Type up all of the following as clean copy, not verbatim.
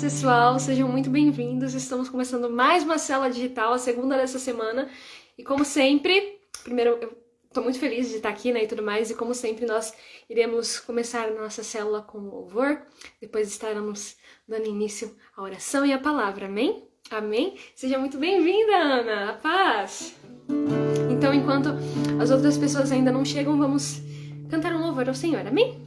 Pessoal, sejam muito bem-vindos. Estamos começando mais uma célula digital, a segunda dessa semana. E como sempre, primeiro eu tô muito feliz de estar aqui, né, e tudo mais. E como sempre, nós iremos começar a nossa célula com louvor. Depois estaremos dando início à oração e à palavra. Amém? Amém? Seja muito bem-vinda, Ana. A paz! Então, enquanto as outras pessoas ainda não chegam, vamos cantar um louvor ao Senhor. Amém?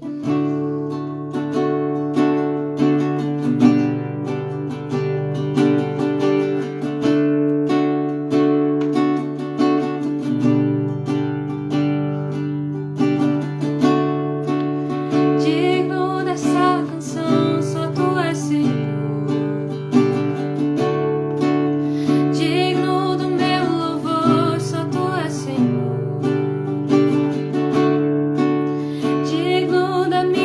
Digno da minha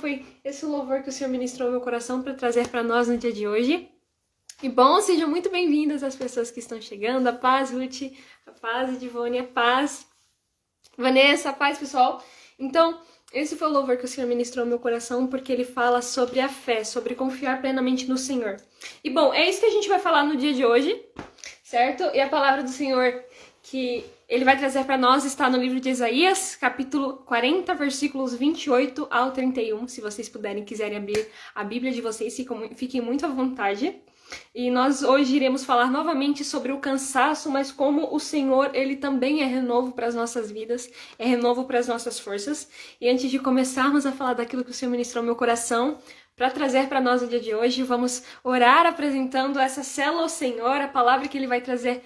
foi esse louvor que o Senhor ministrou no meu coração para trazer para nós no dia de hoje. E bom, sejam muito bem-vindas as pessoas que estão chegando. A paz, Ruth, a paz, Edivone, a paz, Vanessa, a paz, pessoal. Então, esse foi o louvor que o Senhor ministrou no meu coração, porque ele fala sobre a fé, sobre confiar plenamente no Senhor. E bom, é isso que a gente vai falar no dia de hoje, certo? E a palavra do Senhor que ele vai trazer para nós está no livro de Isaías, capítulo 40, versículos 28 ao 31. Se vocês puderem, quiserem abrir a Bíblia de vocês, fiquem muito à vontade. E nós hoje iremos falar novamente sobre o cansaço, mas como o Senhor, ele também é renovo para as nossas vidas, é renovo para as nossas forças. E antes de começarmos a falar daquilo que o Senhor ministrou no meu coração, para trazer para nós no dia de hoje, vamos orar apresentando essa célula ao Senhor, a palavra que ele vai trazer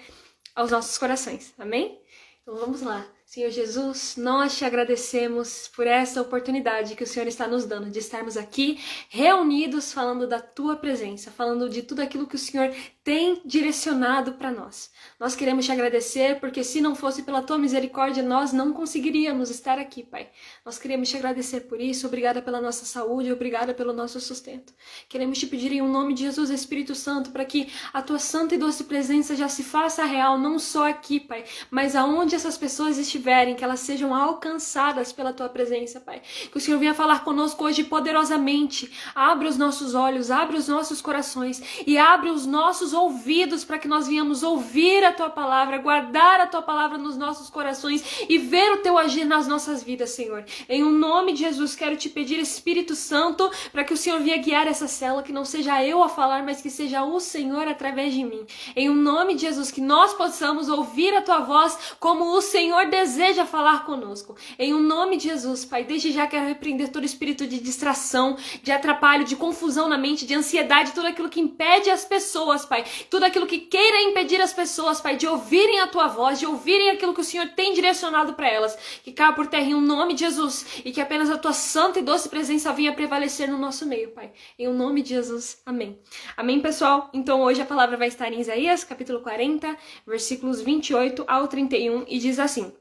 aos nossos corações, amém? Então vamos lá. Senhor Jesus, nós te agradecemos por essa oportunidade que o Senhor está nos dando de estarmos aqui reunidos falando da tua presença, falando de tudo aquilo que o Senhor tem direcionado para nós. Nós queremos te agradecer porque se não fosse pela tua misericórdia, nós não conseguiríamos estar aqui, Pai. Nós queremos te agradecer por isso, obrigada pela nossa saúde, obrigada pelo nosso sustento. Queremos te pedir em nome de Jesus, Espírito Santo, para que a tua santa e doce presença já se faça real, não só aqui, Pai, mas aonde essas pessoas estiverem, que elas sejam alcançadas pela tua presença, Pai. Que o Senhor venha falar conosco hoje poderosamente. Abra os nossos olhos, abra os nossos corações e abre os nossos ouvidos para que nós venhamos ouvir a tua palavra, guardar a tua palavra nos nossos corações e ver o teu agir nas nossas vidas, Senhor. Em nome de Jesus, quero te pedir, Espírito Santo, para que o Senhor venha guiar essa célula, que não seja eu a falar, mas que seja o Senhor através de mim. Em nome de Jesus, que nós possamos ouvir a tua voz como o Senhor deseja falar conosco. Em nome de Jesus, Pai, desde já quero repreender todo espírito de distração, de atrapalho, de confusão na mente, de ansiedade, tudo aquilo que impede as pessoas, Pai, tudo aquilo que queira impedir as pessoas, Pai, de ouvirem a tua voz, de ouvirem aquilo que o Senhor tem direcionado para elas, que caia por terra em nome de Jesus e que apenas a tua santa e doce presença venha prevalecer no nosso meio, Pai. Em nome de Jesus, amém. Amém, pessoal? Então hoje a palavra vai estar em Isaías, capítulo 40, versículos 28 ao 31 e diz assim: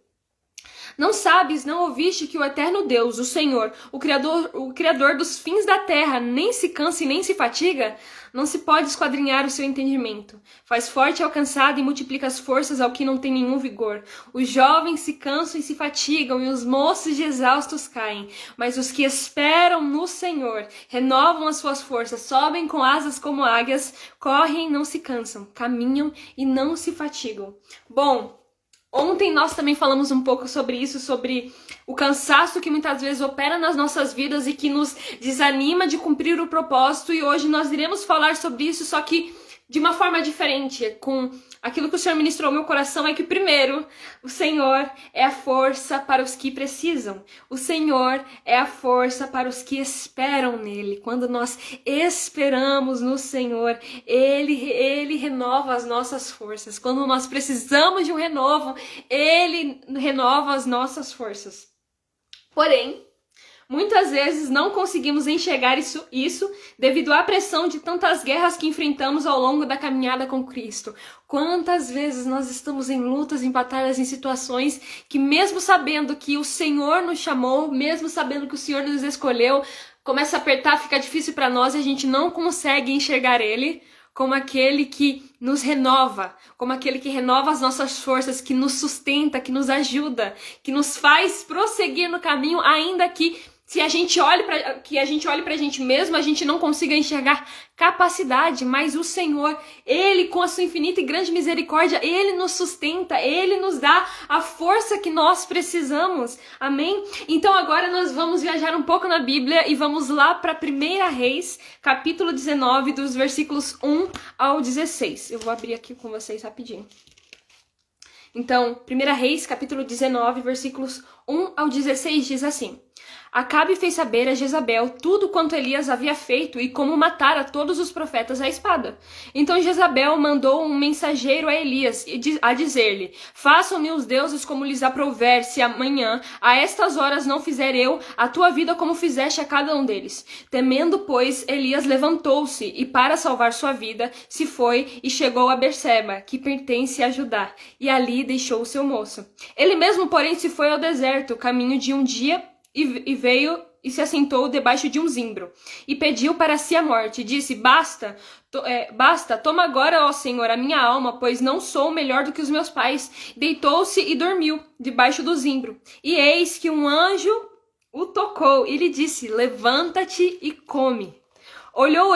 Não sabes, não ouviste que o eterno Deus, o Senhor, o Criador dos fins da terra, nem se cansa e nem se fatiga? Não se pode esquadrinhar o seu entendimento. Faz forte ao cansado e multiplica as forças ao que não tem nenhum vigor. Os jovens se cansam e se fatigam, e os moços de exaustos caem. Mas os que esperam no Senhor renovam as suas forças, sobem com asas como águias, correm e não se cansam, caminham e não se fatigam. Bom, ontem nós também falamos um pouco sobre isso, sobre o cansaço que muitas vezes opera nas nossas vidas e que nos desanima de cumprir o propósito, e hoje nós iremos falar sobre isso, só que de uma forma diferente, com aquilo que o Senhor ministrou ao meu coração, é que primeiro, o Senhor é a força para os que precisam. O Senhor é a força para os que esperam nele. Quando nós esperamos no Senhor, Ele renova as nossas forças. Quando nós precisamos de um renovo, Ele renova as nossas forças. Porém, muitas vezes não conseguimos enxergar isso devido à pressão de tantas guerras que enfrentamos ao longo da caminhada com Cristo. Quantas vezes nós estamos em lutas, em batalhas, em situações que mesmo sabendo que o Senhor nos chamou, mesmo sabendo que o Senhor nos escolheu, começa a apertar, fica difícil para nós e a gente não consegue enxergar Ele como aquele que nos renova, como aquele que renova as nossas forças, que nos sustenta, que nos ajuda, que nos faz prosseguir no caminho, ainda que se a gente olhe para a gente mesmo, a gente não consiga enxergar capacidade, mas o Senhor, Ele com a sua infinita e grande misericórdia, Ele nos sustenta, Ele nos dá a força que nós precisamos, amém? Então agora nós vamos viajar um pouco na Bíblia e vamos lá para 1 Reis, capítulo 19, dos versículos 1 ao 16. Eu vou abrir aqui com vocês rapidinho. Então, 1 Reis, capítulo 19, versículos 1 ao 16 diz assim: Acabe fez saber a Jezabel tudo quanto Elias havia feito e como matara todos os profetas à espada. Então Jezabel mandou um mensageiro a Elias a dizer-lhe: Façam-me os deuses como lhes aprouver, se amanhã, a estas horas, não fizer eu a tua vida como fizeste a cada um deles. Temendo, pois, Elias levantou-se e, para salvar sua vida, se foi e chegou a Berseba, que pertence a Judá, e ali deixou o seu moço. Ele mesmo, porém, se foi ao deserto, caminho de um dia, e veio e se assentou debaixo de um zimbro, e pediu para si a morte. Disse: Basta, toma agora, ó Senhor, a minha alma, pois não sou melhor do que os meus pais. Deitou-se e dormiu debaixo do zimbro. E eis que um anjo o tocou e lhe disse: Levanta-te e come. Olhou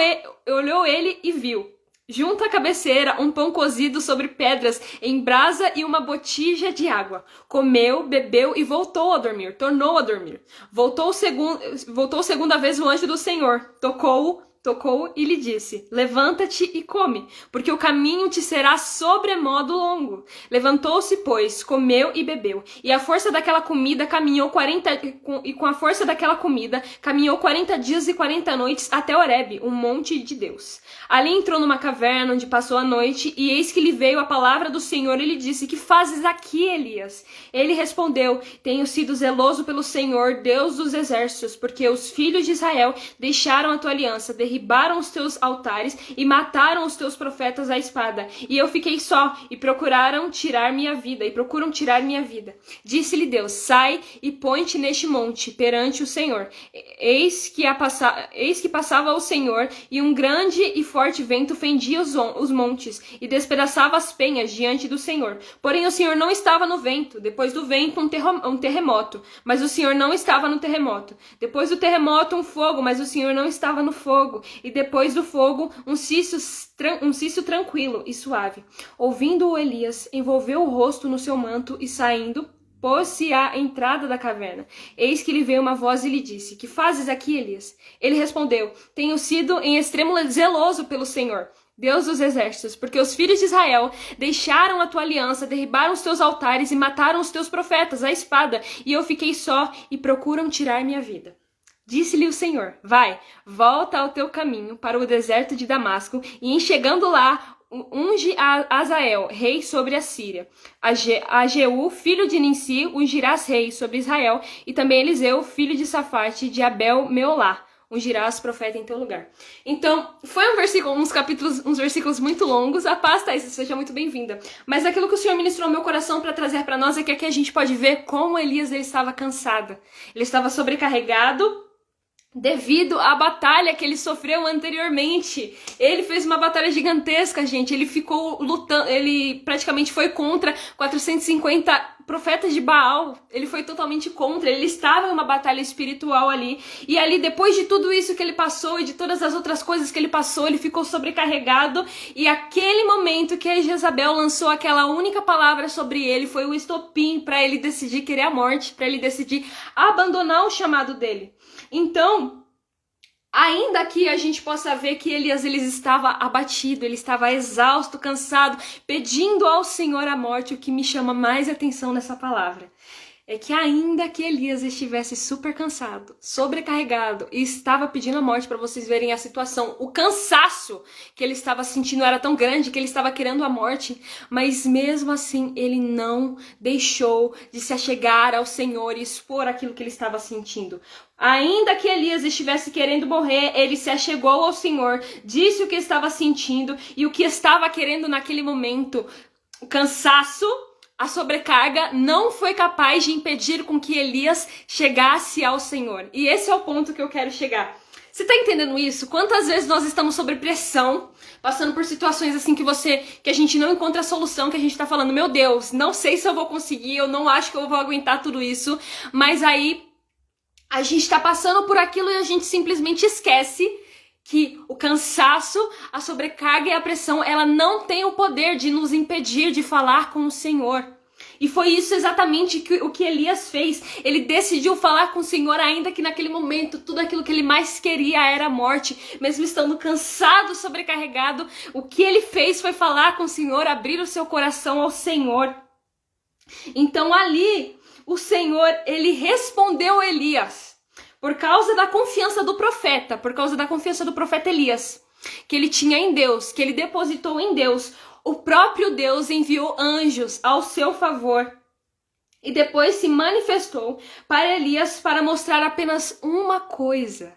ele e viu, junto à cabeceira, um pão cozido sobre pedras em brasa e uma botija de água. Comeu, bebeu e voltou a dormir. Tornou a dormir. Voltou segunda vez o anjo do Senhor. Tocou e lhe disse: Levanta-te e come, porque o caminho te será sobremodo longo. Levantou-se, pois, comeu e bebeu. E a força daquela comida caminhou 40 dias e 40 noites até Horebe, um monte de Deus. Ali entrou numa caverna onde passou a noite, e eis que lhe veio a palavra do Senhor e lhe disse: Que fazes aqui, Elias? Ele respondeu: Tenho sido zeloso pelo Senhor, Deus dos exércitos, porque os filhos de Israel deixaram a tua aliança, derribaram os teus altares e mataram os teus profetas à espada. E eu fiquei só, e procuram tirar minha vida. Disse-lhe Deus: Sai e põe-te neste monte perante o Senhor. Eis que passava o Senhor, e um grande e forte vento fendia os montes e despedaçava as penhas diante do Senhor. Porém o Senhor não estava no vento. Depois do vento um terremoto, mas o Senhor não estava no terremoto. Depois do terremoto um fogo, mas o Senhor não estava no fogo. E depois do fogo um cisto tranquilo e suave. Ouvindo-o, Elias envolveu o rosto no seu manto e, saindo, pôs-se à entrada da caverna. Eis que lhe veio uma voz e lhe disse: Que fazes aqui, Elias? Ele respondeu: Tenho sido em extremo zeloso pelo Senhor, Deus dos exércitos, porque os filhos de Israel deixaram a tua aliança, derribaram os teus altares e mataram os teus profetas à espada, e eu fiquei só e procuram tirar minha vida. Disse-lhe o Senhor: Vai, volta ao teu caminho para o deserto de Damasco, e em chegando lá, unge a Azael, rei sobre a Síria. A Jeú, filho de Ninsi, ungirás rei sobre Israel, e também Eliseu, filho de Safate, de Abel-Meolá, ungirás profeta em teu lugar. Então, foi uns versículos muito longos. A paz, Thaís, seja muito bem-vinda. Mas aquilo que o Senhor ministrou ao meu coração para trazer para nós é que aqui a gente pode ver como Elias ele estava cansado. Ele estava sobrecarregado devido à batalha que ele sofreu anteriormente. Ele fez uma batalha gigantesca, gente. Ele ficou lutando, ele praticamente foi contra 450 profetas de Baal. Ele foi totalmente contra, ele estava em uma batalha espiritual ali. E ali, depois de tudo isso que ele passou e de todas as outras coisas que ele passou, ele ficou sobrecarregado. E aquele momento que a Jezabel lançou aquela única palavra sobre ele foi o estopim para ele decidir querer a morte, para ele decidir abandonar o chamado dele. Então, ainda que a gente possa ver que Elias ele estava abatido, ele estava exausto, cansado, pedindo ao Senhor a morte, o que me chama mais atenção nessa palavra é que ainda que Elias estivesse super cansado, sobrecarregado e estava pedindo a morte, para vocês verem a situação, o cansaço que ele estava sentindo era tão grande que ele estava querendo a morte, mas mesmo assim ele não deixou de se achegar ao Senhor e expor aquilo que ele estava sentindo. Ainda que Elias estivesse querendo morrer, ele se achegou ao Senhor, disse o que estava sentindo e o que estava querendo naquele momento. O cansaço, a sobrecarga não foi capaz de impedir com que Elias chegasse ao Senhor. E esse é o ponto que eu quero chegar. Você tá entendendo isso? Quantas vezes nós estamos sob pressão, passando por situações assim que a gente não encontra a solução, que a gente tá falando: meu Deus, não sei se eu vou conseguir, eu não acho que eu vou aguentar tudo isso, mas aí a gente tá passando por aquilo e a gente simplesmente esquece que o cansaço, a sobrecarga e a pressão, ela não tem o poder de nos impedir de falar com o Senhor. E foi isso exatamente o que Elias fez. Ele decidiu falar com o Senhor, ainda que naquele momento tudo aquilo que ele mais queria era a morte. Mesmo estando cansado, sobrecarregado, o que ele fez foi falar com o Senhor, abrir o seu coração ao Senhor. Então ali, o Senhor, ele respondeu a Elias. Por causa da confiança do profeta, Elias, que ele tinha em Deus, que ele depositou em Deus, o próprio Deus enviou anjos ao seu favor e depois se manifestou para Elias para mostrar apenas uma coisa: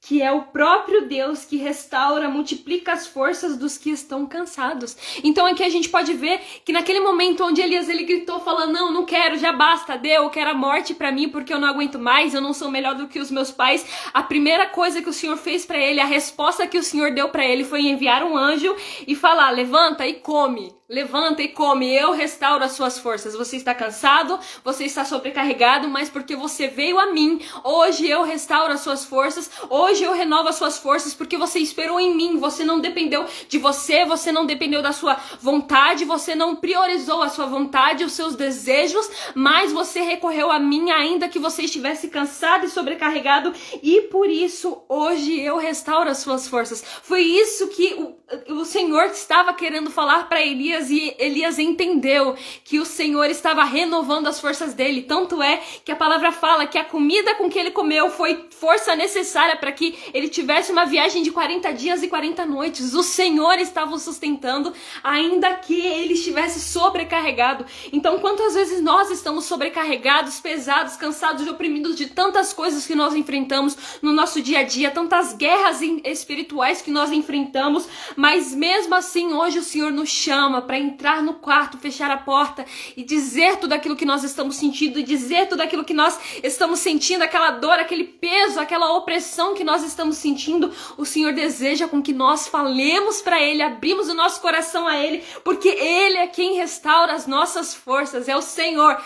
que é o próprio Deus que restaura, multiplica as forças dos que estão cansados. Então aqui a gente pode ver que naquele momento onde Elias ele gritou falando, não quero, já basta, deu, eu quero a morte pra mim porque eu não aguento mais, eu não sou melhor do que os meus pais. A primeira coisa que o Senhor fez pra ele, a resposta que o Senhor deu pra ele foi enviar um anjo e falar, levanta e come. Levanta e come, eu restauro as suas forças. Você está cansado, você está sobrecarregado, mas porque você veio a mim, hoje eu restauro as suas forças, hoje eu renovo as suas forças, porque você esperou em mim, você não dependeu de você, você não dependeu da sua vontade, você não priorizou a sua vontade, os seus desejos, mas você recorreu a mim ainda que você estivesse cansado e sobrecarregado, e por isso hoje eu restauro as suas forças. Foi isso que o Senhor estava querendo falar para Elias, e Elias entendeu que o Senhor estava renovando as forças dele. Tanto é que a palavra fala que a comida com que ele comeu foi força necessária para que ele tivesse uma viagem de 40 dias e 40 noites. O Senhor estava o sustentando, ainda que ele estivesse sobrecarregado. Então, quantas vezes nós estamos sobrecarregados, pesados, cansados e oprimidos de tantas coisas que nós enfrentamos no nosso dia a dia, tantas guerras espirituais que nós enfrentamos, mas mesmo assim hoje o Senhor nos chama para entrar no quarto, fechar a porta e dizer tudo aquilo que nós estamos sentindo, e dizer tudo aquilo que nós estamos sentindo, aquela dor, aquele peso, aquela opressão que nós estamos sentindo. O Senhor deseja com que nós falemos para Ele, abrimos o nosso coração a Ele, porque Ele é quem restaura as nossas forças, é o Senhor.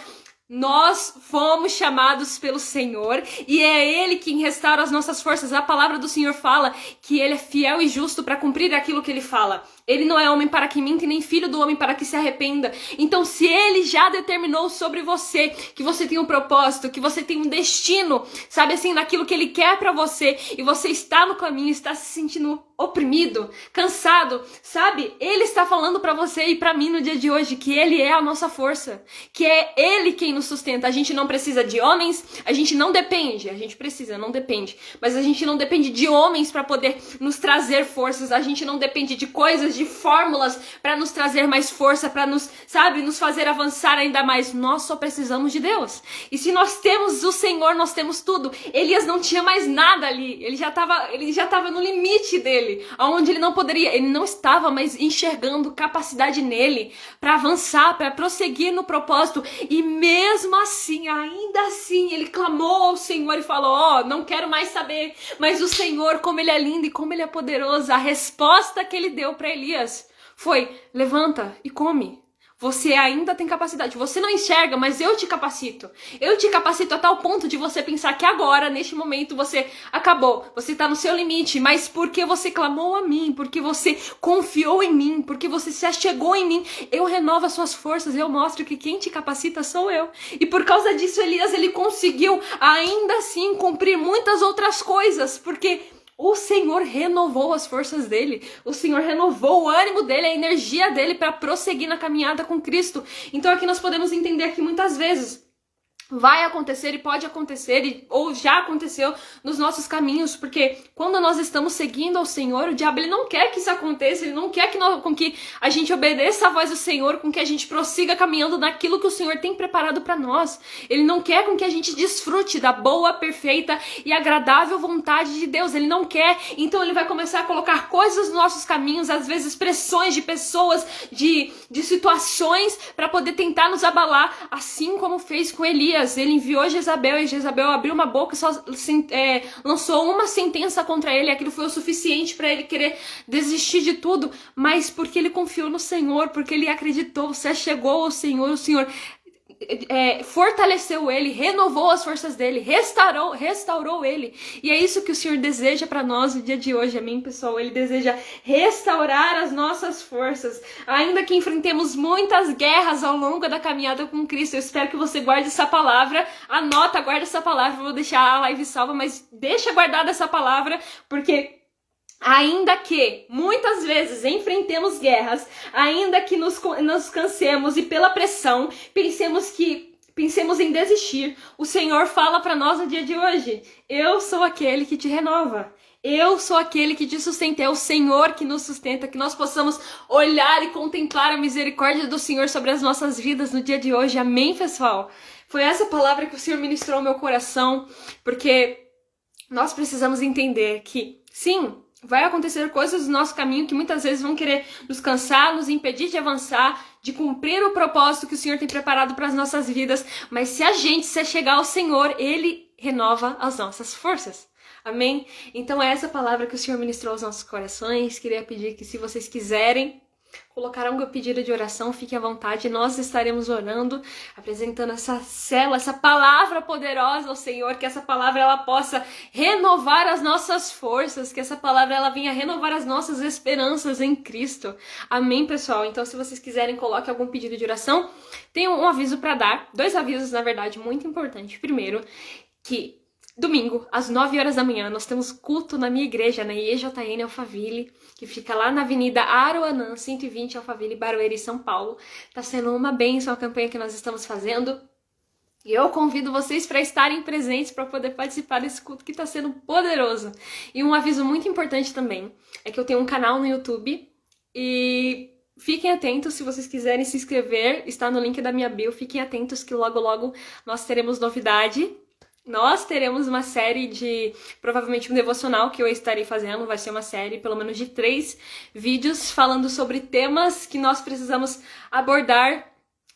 Nós fomos chamados pelo Senhor e é Ele quem restaura as nossas forças. A palavra do Senhor fala que Ele é fiel e justo para cumprir aquilo que Ele fala. Ele não é homem para que minta e nem filho do homem para que se arrependa. Então, se Ele já determinou sobre você que você tem um propósito, que você tem um destino, sabe assim, naquilo que Ele quer para você, e você está no caminho, está se sentindo oprimido, cansado, sabe? Ele está falando para você e para mim no dia de hoje que Ele é a nossa força, que é Ele quem nos sustenta. A gente não precisa de homens, a gente não depende, a gente precisa, não depende, mas a gente não depende de homens para poder nos trazer forças, a gente não depende de coisas, de fórmulas para nos trazer mais força, para nos, sabe, nos fazer avançar ainda mais. Nós só precisamos de Deus. E se nós temos o Senhor, nós temos tudo. Elias não tinha mais nada ali. Ele já estava no limite dele, aonde ele não poderia, ele não estava mais enxergando capacidade nele para avançar, para prosseguir no propósito. E mesmo assim, ainda assim, ele clamou ao Senhor e falou, não quero mais saber. Mas o Senhor, como Ele é lindo e como Ele é poderoso, a resposta que Ele deu para Elias foi, levanta e come. Você ainda tem capacidade. Você não enxerga, mas eu te capacito. Eu te capacito a tal ponto de você pensar que agora, neste momento, você acabou. Você está no seu limite, mas porque você clamou a mim, porque você confiou em mim, porque você se achegou em mim, eu renovo as suas forças, eu mostro que quem te capacita sou eu. E por causa disso, Elias, ele conseguiu ainda assim cumprir muitas outras coisas, porque o Senhor renovou as forças dele, o Senhor renovou o ânimo dele, a energia dele para prosseguir na caminhada com Cristo. Então aqui nós podemos entender que muitas vezes vai acontecer e pode acontecer, ou já aconteceu nos nossos caminhos, porque quando nós estamos seguindo ao Senhor, o diabo ele não quer que isso aconteça, ele não quer com que a gente obedeça a voz do Senhor, com que a gente prossiga caminhando naquilo que o Senhor tem preparado para nós. Ele não quer com que a gente desfrute da boa, perfeita e agradável vontade de Deus, ele não quer. Então ele vai começar a colocar coisas nos nossos caminhos, às vezes pressões de pessoas, de situações, para poder tentar nos abalar, assim como fez com Elias. Ele enviou Jezabel e Jezabel abriu uma boca e só lançou uma sentença contra ele. Aquilo foi o suficiente para ele querer desistir de tudo, mas porque ele confiou no Senhor, porque ele acreditou, se achegou ao Senhor, o Senhor fortaleceu ele, renovou as forças dele, restaurou ele. E é isso que o Senhor deseja para nós no dia de hoje, amém, pessoal? Ele deseja restaurar as nossas forças, ainda que enfrentemos muitas guerras ao longo da caminhada com Cristo. Eu espero que você guarde essa palavra, guarda essa palavra. Eu vou deixar a live salva, mas deixa guardada essa palavra, porque ainda que muitas vezes enfrentemos guerras, ainda que nos cansemos e pela pressão pensemos em desistir, o Senhor fala para nós no dia de hoje, eu sou aquele que te renova. Eu sou aquele que te sustenta, é o Senhor que nos sustenta, que nós possamos olhar e contemplar a misericórdia do Senhor sobre as nossas vidas no dia de hoje, amém, pessoal? Foi essa palavra que o Senhor ministrou ao meu coração, porque nós precisamos entender que, sim, vai acontecer coisas no nosso caminho que muitas vezes vão querer nos cansar, nos impedir de avançar, de cumprir o propósito que o Senhor tem preparado para as nossas vidas, mas se a gente se chegar ao Senhor, Ele renova as nossas forças. Amém? Então é essa palavra que o Senhor ministrou aos nossos corações. Queria pedir que, se vocês quiserem colocar um pedido de oração, fiquem à vontade. Nós estaremos orando, apresentando essa célula, essa palavra poderosa ao Senhor, que essa palavra ela possa renovar as nossas forças, que essa palavra ela venha renovar as nossas esperanças em Cristo. Amém, pessoal? Então, se vocês quiserem, coloque algum pedido de oração. Tenho um aviso para dar, 2 avisos, na verdade, muito importantes. Primeiro, que domingo, às 9 horas da manhã, nós temos culto na minha igreja, na IEJN Alphaville, que fica lá na Avenida Aroanã, 120, Alphaville, Barueri, São Paulo. Tá sendo uma bênção a campanha que nós estamos fazendo. E eu convido vocês para estarem presentes, para poder participar desse culto que está sendo poderoso. E um aviso muito importante também, é que eu tenho um canal no YouTube e fiquem atentos, se vocês quiserem se inscrever, está no link da minha bio, fiquem atentos que logo logo nós teremos novidade. Nós teremos uma série de, provavelmente um devocional que eu estarei fazendo, vai ser uma série pelo menos de 3 vídeos falando sobre temas que nós precisamos abordar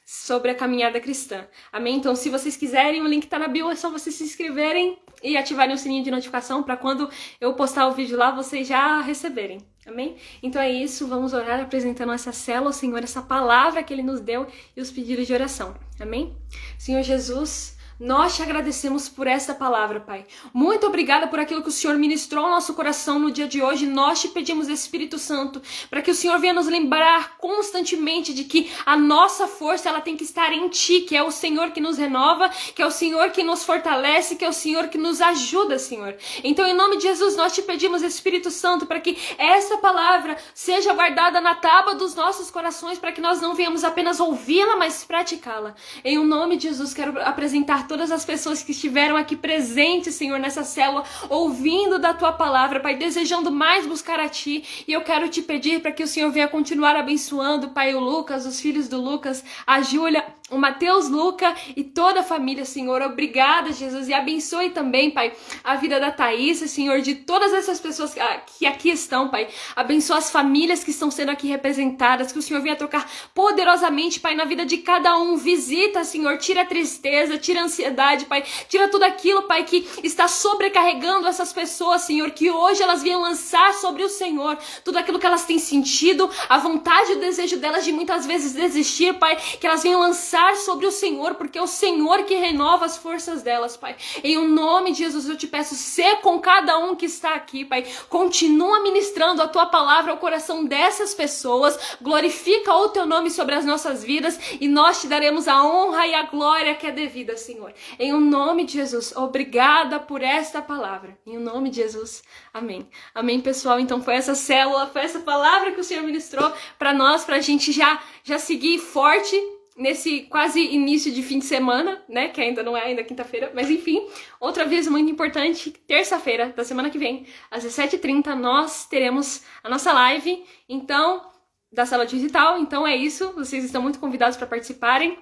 sobre a caminhada cristã. Amém? Então, se vocês quiserem, o link tá na bio, é só vocês se inscreverem e ativarem o sininho de notificação para quando eu postar o vídeo lá, vocês já receberem. Amém? Então é isso, vamos orar apresentando essa célula ao Senhor, essa palavra que Ele nos deu e os pedidos de oração. Amém? Senhor Jesus, nós te agradecemos por esta palavra, Pai. Muito obrigada por aquilo que o Senhor ministrou ao nosso coração no dia de hoje. Nós te pedimos, Espírito Santo, para que o Senhor venha nos lembrar constantemente de que a nossa força ela tem que estar em Ti, que é o Senhor que nos renova, que é o Senhor que nos fortalece, que é o Senhor que nos ajuda, Senhor. Então, em nome de Jesus, nós te pedimos, Espírito Santo, para que essa palavra seja guardada na tábua dos nossos corações, para que nós não venhamos apenas ouvi-la, mas praticá-la. Em nome de Jesus, quero apresentar todas as pessoas que estiveram aqui presentes, Senhor, nessa célula, ouvindo da Tua palavra, Pai, desejando mais buscar a Ti, e eu quero Te pedir para que o Senhor venha continuar abençoando, Pai, o Lucas, os filhos do Lucas, a Júlia, o Mateus, Luca e toda a família, Senhor. Obrigada, Jesus, e abençoe também, Pai, a vida da Thaís, Senhor, de todas essas pessoas que aqui estão, Pai. Abençoa as famílias que estão sendo aqui representadas, que o Senhor venha tocar poderosamente, Pai, na vida de cada um. Visita, Senhor, tira a tristeza, tira a ansiedade, Pai, tira tudo aquilo, Pai, que está sobrecarregando essas pessoas, Senhor, que hoje elas venham lançar sobre o Senhor tudo aquilo que elas têm sentido, a vontade e o desejo delas de muitas vezes desistir, Pai, que elas venham lançar sobre o Senhor, porque é o Senhor que renova as forças delas, Pai. Em o nome de Jesus eu te peço, ser com cada um que está aqui, Pai. Continua ministrando a Tua palavra ao coração dessas pessoas, glorifica o Teu nome sobre as nossas vidas e nós Te daremos a honra e a glória que é devida, Senhor. Em o nome de Jesus, obrigada por esta palavra. Em o nome de Jesus, amém. Amém, pessoal. Então foi essa célula, foi essa palavra que o Senhor ministrou para nós, pra gente já seguir forte nesse quase início de fim de semana, né, que ainda não é ainda quinta-feira, mas enfim, outro aviso muito importante, terça-feira da semana que vem, às 17h30, nós teremos a nossa live, então, da sala digital, então é isso, vocês estão muito convidados para participarem,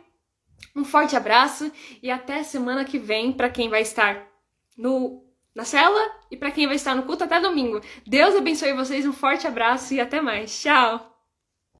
um forte abraço e até semana que vem para quem vai estar na célula e para quem vai estar no culto até domingo. Deus abençoe vocês, um forte abraço e até mais, tchau!